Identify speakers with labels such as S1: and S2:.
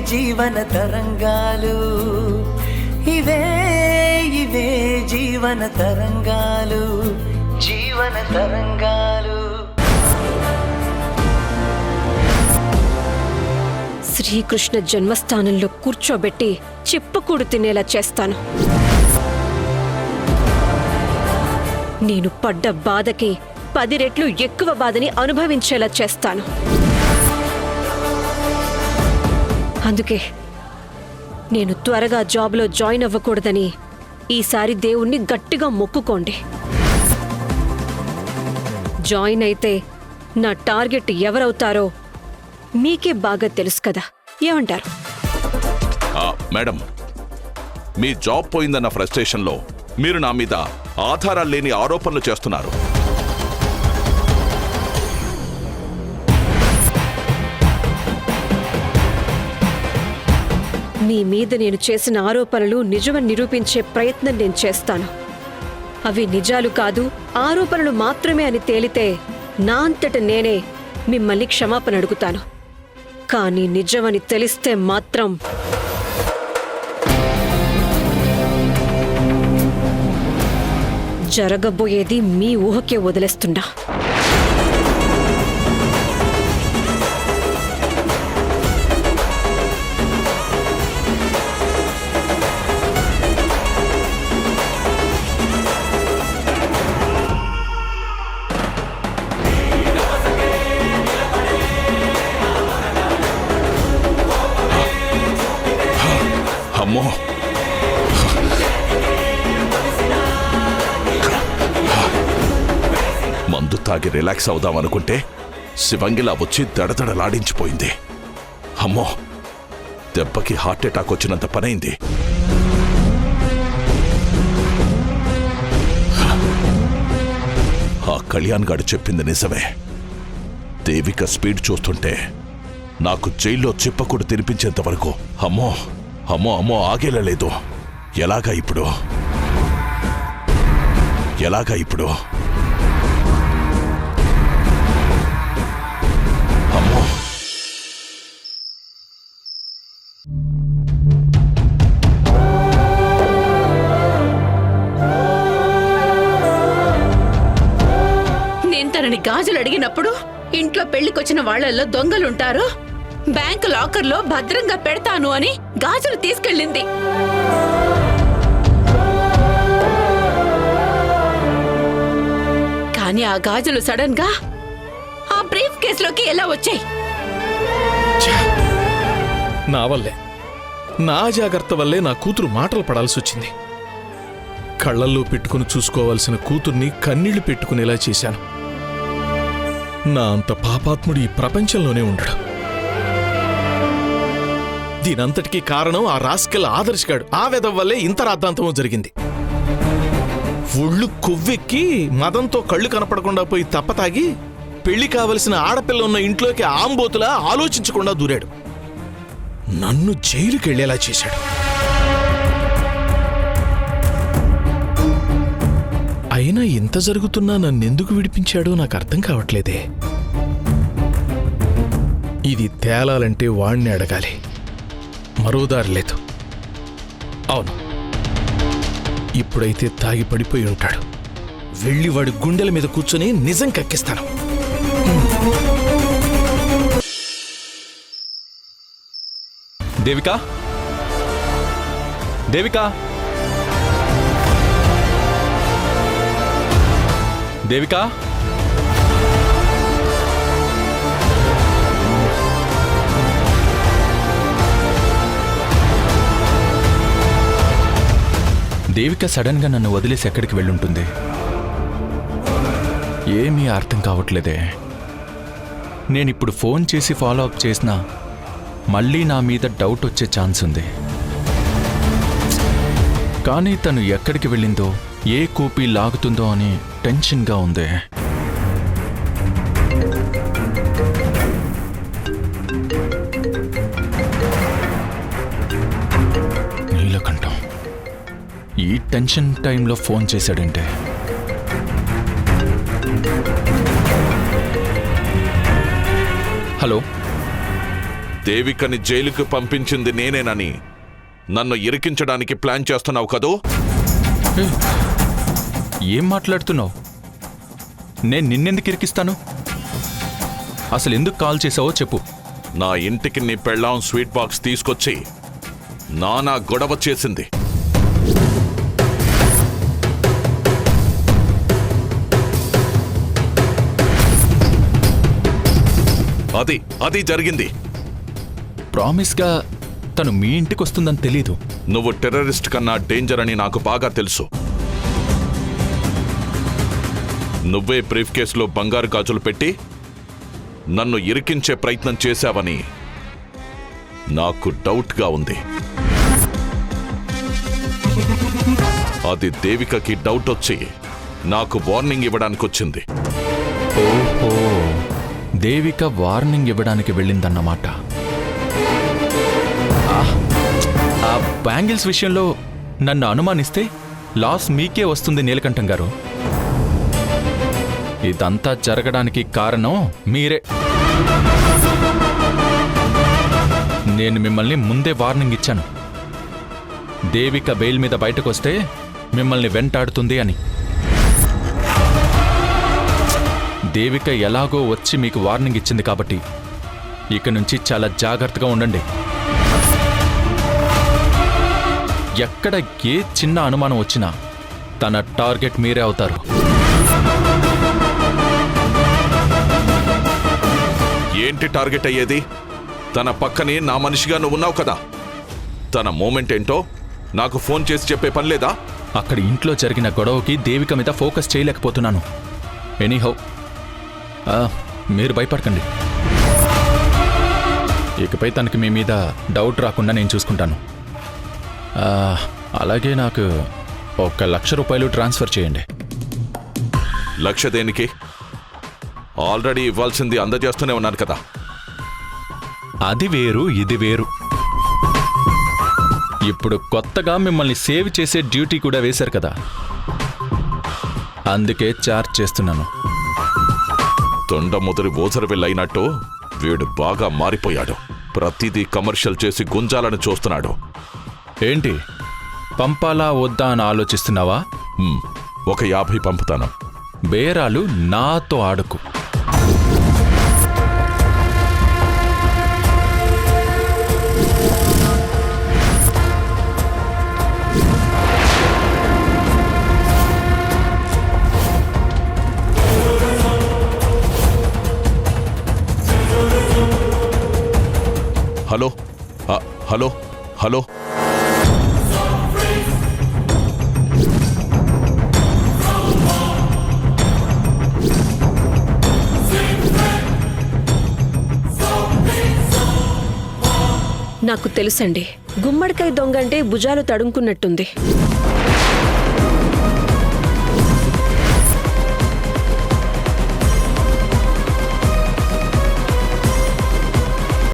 S1: జీవన తరంగాలు, ఇవే ఇవే జీవన తరంగాలు, జీవన తరంగాలు.
S2: శ్రీకృష్ణ జన్మస్థానంలో కూర్చోబెట్టి చిప్పకూడు తినేలా చేస్తాను. నేను పడ్డ బాధకి 10 రెట్లు ఎక్కువ బాధని అనుభవించేలా చేస్తాను. అందుకే నేను త్వరగా జాబ్లో జాయిన్ అవ్వకూడదని ఈసారి దేవుణ్ణి గట్టిగా మొక్కుకోండి. జాయిన్ అయితే నా టార్గెట్ ఎవరవుతారో మీకే బాగా తెలుసు కదా, ఏమంటారు?
S3: మేడం, మీ జాబ్ పోయిందన్న ఫ్రస్ట్రేషన్లో మీరు నా మీద ఆధారాలు లేని ఆరోపణలు చేస్తున్నారు.
S2: మీ మీద నేను చేసిన ఆరోపణలు నిజమని నిరూపించే ప్రయత్నం నేను చేస్తాను. అవి నిజాలు కాదు, ఆరోపణలు మాత్రమే అని తేలితే నా అంతట నేనే మిమ్మల్ని క్షమాపణ అడుగుతాను. కానీ నిజమని తెలిస్తే మాత్రం జరగబోయేది మీ ఊహకే వదిలేస్తున్నా.
S3: అమ్మో, మందు తాగి రిలాక్స్ అవుదామనుకుంటే శివంగిలా వచ్చి దడదడలాడించిపోయింది. అమ్మో, దెబ్బకి హార్ట్ అటాక్ వచ్చినంత పనైంది. ఆ కళ్యాణ్ గాడు చెప్పింది నిజమే. దేవిక స్పీడ్ చూస్తుంటే నాకు జైల్లో చిప్పకూడు తినిపించేంత వరకు అమ్మో అమ్మో అమ్మో ఆగేలేదు. ఎలాగా ఇప్పుడు? అమ్మో,
S4: నేను తనని గాజులు అడిగినప్పుడు ఇంట్లో పెళ్లికొచ్చిన వాళ్లలో దొంగలుంటారు, బ్యాంకు లాకర్లో భద్రంగా పెడతాను అని గాజులు తీసుకెళ్ళింది. కానీ ఆ గాజులు సడన్ గా ఆ బ్రీఫ్ కేసులోకి ఎలా వచ్చాయి?
S5: నా వల్లే, నా జాగ్రత్త వల్లే నా కూతురు మాటలు పడాల్సి వచ్చింది. కళ్లల్లో పెట్టుకుని చూసుకోవాల్సిన కూతుర్ని కన్నీళ్లు పెట్టుకునేలా చేశాను. నా అంత పాపాత్ముడు ఈ ప్రపంచంలోనే ఉండడు. దీనంతటికీ కారణం ఆ రాస్కెల్ ఆదర్శగాడు. ఆ వెధవ వల్లే ఇంత రాద్ధాంతమో జరిగింది. ఒళ్ళు కొవ్వెక్కి మదంతో కళ్ళు కనపడకుండా పోయి తప్పతాగి పెళ్లి కావలసిన ఆడపిల్ల ఉన్న ఇంట్లోకి ఆంబోతులా ఆలోచించకుండా దూరాడు. నన్ను జైలుకెళ్లేలా చేశాడు. అయినా ఇంత జరుగుతున్నా నన్నెందుకు విడిపించాడో నాకు అర్థం కావట్లేదే. ఇది తేలాలంటే వాణ్ణి అడగాలి, మరో దారి లేదు. అవును, ఇప్పుడైతే తాగి పడిపోయి ఉంటాడు. వెళ్ళి వాడి గుండెల మీద కూర్చొని నిజం కక్కిస్తాను.
S6: దేవిక, దేవిక, దేవిక, దేవిక సడన్ గా నన్ను వదిలేసి ఎక్కడికి వెళ్ళుంటుంది? ఏమీ అర్థం కావట్లేదే. నేనిప్పుడు ఫోన్ చేసి ఫాలో అప్ చేసినా మళ్ళీ నా మీద డౌట్ వచ్చే ఛాన్స్ ఉంది. కానీ తను ఎక్కడికి వెళ్ళిందో, ఏ కూపీ లాగుతుందో అని టెన్షన్గా ఉంది. నీలకంఠం ఈ టెన్షన్ టైంలో ఫోన్ చేశాడంటే హలో
S3: దేవికని జైలుకి పంపించింది నేనేనని నన్ను ఇరికించడానికి ప్లాన్ చేస్తున్నావు కదూ?
S6: ఏం మాట్లాడుతున్నావు? నేను నిన్నెందుకు ఇరికిస్తాను? అసలు ఎందుకు కాల్ చేసావో చెప్పు.
S3: నా ఇంటికి నీ పెళ్ళాం స్వీట్ బాక్స్ తీసుకొచ్చి నానా గొడవ చేసింది. అది జరిగింది.
S6: ప్రామిస్గా తను మీ ఇంటికి వస్తుందని తెలీదు.
S3: నువ్వు టెర్రరిస్ట్ కన్నా డేంజర్ అని నాకు బాగా తెలుసు. నువ్వే బ్రీఫ్ కేసులో బంగారు గాజులు పెట్టి నన్ను ఇరికించే ప్రయత్నం చేశావని నాకు డౌట్గా ఉంది. అది దేవికకి డౌట్ వచ్చి నాకు వార్నింగ్ ఇవ్వడానికి వచ్చింది.
S6: ఓహో, దేవిక వార్నింగ్ ఇవ్వడానికి వెళ్ళిందన్నమాట. ఆ బ్యాంగిల్స్ విషయంలో నన్ను అనుమానిస్తే లాస్ మీకే వస్తుంది నీలకంఠం గారు. ఇదంతా జరగడానికి కారణం మీరే. నేను మిమ్మల్ని ముందే వార్నింగ్ ఇచ్చాను, దేవిక బెయిల్ మీద బయటకొస్తే మిమ్మల్ని వెంటాడుతుంది అని. దేవిక ఎలాగో వచ్చి మీకు వార్నింగ్ ఇచ్చింది కాబట్టి ఇక నుంచి చాలా జాగ్రత్తగా ఉండండి. ఎక్కడ ఏ చిన్న అనుమానం వచ్చినా తన టార్గెట్ మీరే అవుతారు.
S3: ఏంటి టార్గెట్ అయ్యేది? తన పక్కనే నా మనిషిగా నువ్వు ఉన్నావు కదా. తన మూమెంట్ ఏంటో నాకు ఫోన్ చేసి చెప్పే పని లేదా?
S6: అక్కడ ఇంట్లో జరిగిన గొడవకి దేవిక మీద ఫోకస్ చేయలేకపోతున్నాను. ఎనీహౌ, మీరు భయపడకండి. ఇకపై తనకి మీ మీద డౌట్ రాకుండా నేను చూసుకుంటాను. అలాగే నాకు 1,00,000 రూపాయలు ట్రాన్స్ఫర్ చేయండి.
S3: 1,00,000 దేనికి? ఆల్రెడీ ఇవ్వాల్సింది అందజేస్తూనే ఉన్నాను కదా.
S6: అది వేరు, ఇది వేరు. ఇప్పుడు కొత్తగా మిమ్మల్ని సేవ్ చేసే డ్యూటీ కూడా వేశారు కదా, అందుకే చార్జ్ చేస్తున్నాను.
S3: తొండ ముదిరి ఓసరి వెళ్ళైనట్టు వీడు బాగా మారిపోయాడు. ప్రతిదీ కమర్షియల్ చేసి గుంజాలని చూస్తున్నాడు.
S6: ఏంటి, పంపాలా వద్దా అని ఆలోచిస్తున్నావా?
S3: ఒక 50 పంపుతాను.
S6: బేరాలు నాతో ఆడుకు.
S3: హలో హలో హలో
S2: నాకు తెలుసండి, గుమ్మడికాయ దొంగ అంటే భుజాలు తడుముకున్నట్టుంది.